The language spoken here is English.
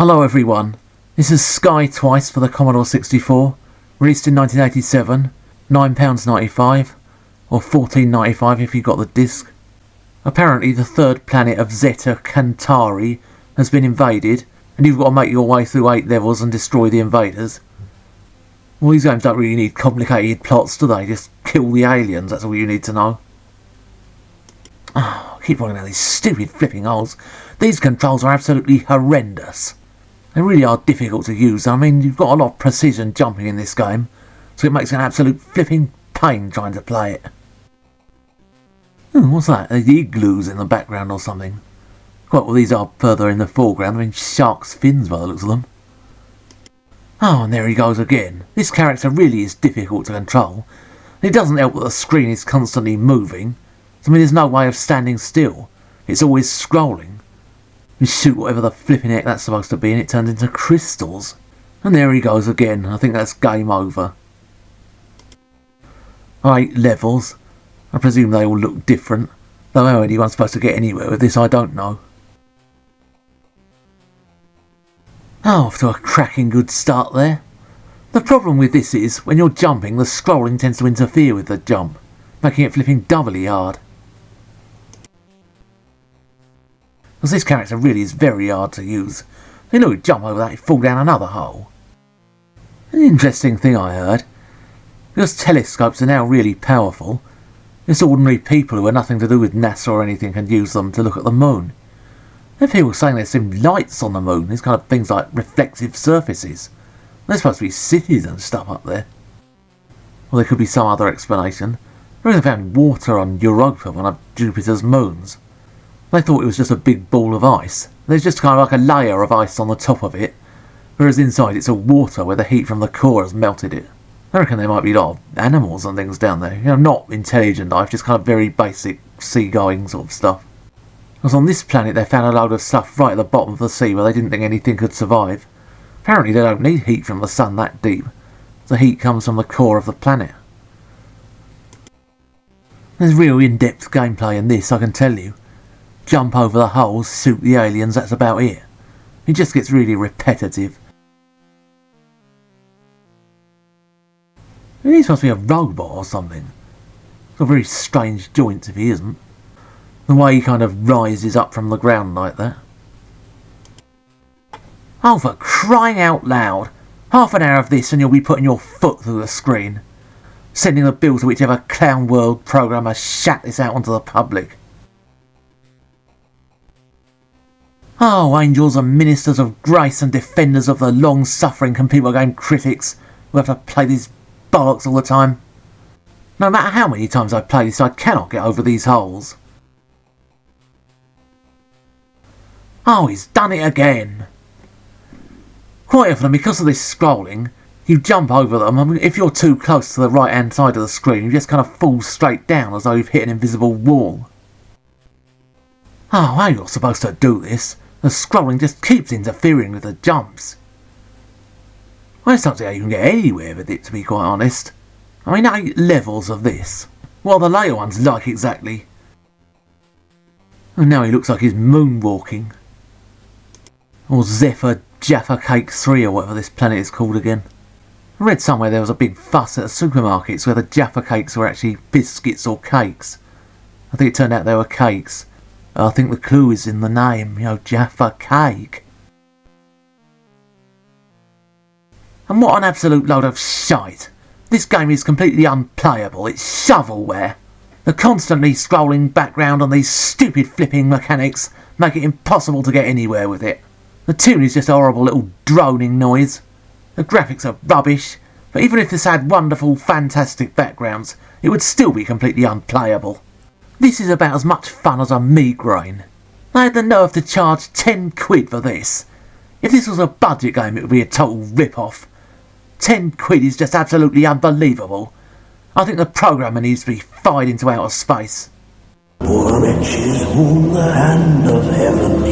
Hello everyone, this is Sky Twice for the Commodore 64, released in 1987, £9.95, or £14.95 if you got the disc. Apparently the third planet of Zeta Centauri has been invaded, and you've got to make your way through 8 levels and destroy the invaders. Well, these games don't really need complicated plots, do they? Just kill the aliens, that's all you need to know. I keep running out these stupid flipping holes. These controls are absolutely horrendous. They really are difficult to use. I mean, you've got a lot of precision jumping in this game, so it makes an absolute flipping pain trying to play it. What's that? The igloos in the background or something? Quite well, these are further in the foreground. I mean, shark's fins by the looks of them. Oh, and there he goes again. This character really is difficult to control. It doesn't help that the screen is constantly moving. I mean, there's no way of standing still. It's always scrolling. You shoot whatever the flipping heck that's supposed to be and it turns into crystals. And there he goes again. I think that's game over. 8 levels. I presume they all look different. Though how anyone's supposed to get anywhere with this, I don't know. Oh, off to a cracking good start there. The problem with this is, when you're jumping, the scrolling tends to interfere with the jump, making it flipping doubly hard. Because this character really is very hard to use. You know, you jump over that, you fall down another hole. An interesting thing I heard. Because telescopes are now really powerful, just ordinary people who have nothing to do with NASA or anything can use them to look at the moon. There are people saying there's some lights on the moon, these kind of things like reflective surfaces. There's supposed to be cities and stuff up there. Well, there could be some other explanation. They even found water on Europa, one of Jupiter's moons. They thought it was just a big ball of ice. There's just kind of like a layer of ice on the top of it, whereas inside it's all water where the heat from the core has melted it. I reckon there might be a lot of animals and things down there. You know, not intelligent life, just kind of very basic seagoing sort of stuff. Because on this planet they found a load of stuff right at the bottom of the sea where they didn't think anything could survive. Apparently they don't need heat from the sun that deep. The heat comes from the core of the planet. There's real in-depth gameplay in this, I can tell you. Jump over the holes, shoot the aliens, that's about it. It just gets really repetitive. He's supposed to be a robot or something. Got very strange joints if he isn't. The way he kind of rises up from the ground like that. Oh, for crying out loud! Half an hour of this and you'll be putting your foot through the screen. Sending the bill to whichever clown world programmer shat this out onto the public. Oh, angels and ministers of grace and defenders of the long-suffering computer game critics who have to play these bollocks all the time. No matter how many times I play this, I cannot get over these holes. Oh, he's done it again. Quite often, because of this scrolling, you jump over them, and if you're too close to the right-hand side of the screen, you just kind of fall straight down as though you've hit an invisible wall. Oh, how you're supposed to do this? The scrolling just keeps interfering with the jumps. I just don't see how you can get anywhere with it, to be quite honest. I mean, 8 levels of this. What are the later ones like exactly? And now he looks like he's moonwalking. Or Zephyr Jaffa Cake 3 or whatever this planet is called again. I read somewhere there was a big fuss at the supermarkets where the Jaffa Cakes were actually biscuits or cakes. I think it turned out they were cakes. I think the clue is in the name, you know, Jaffa Cake. And what an absolute load of shite. This game is completely unplayable, it's shovelware. The constantly scrolling background and these stupid flipping mechanics make it impossible to get anywhere with it. The tune is just a horrible little droning noise. The graphics are rubbish, but even if this had wonderful, fantastic backgrounds, it would still be completely unplayable. This is about as much fun as a migraine. They had the nerve to charge 10 quid for this. If this was a budget game, it would be a total rip-off. 10 quid is just absolutely unbelievable. I think the programmer needs to be fired into outer space. Poor wretches whom the hand of heaven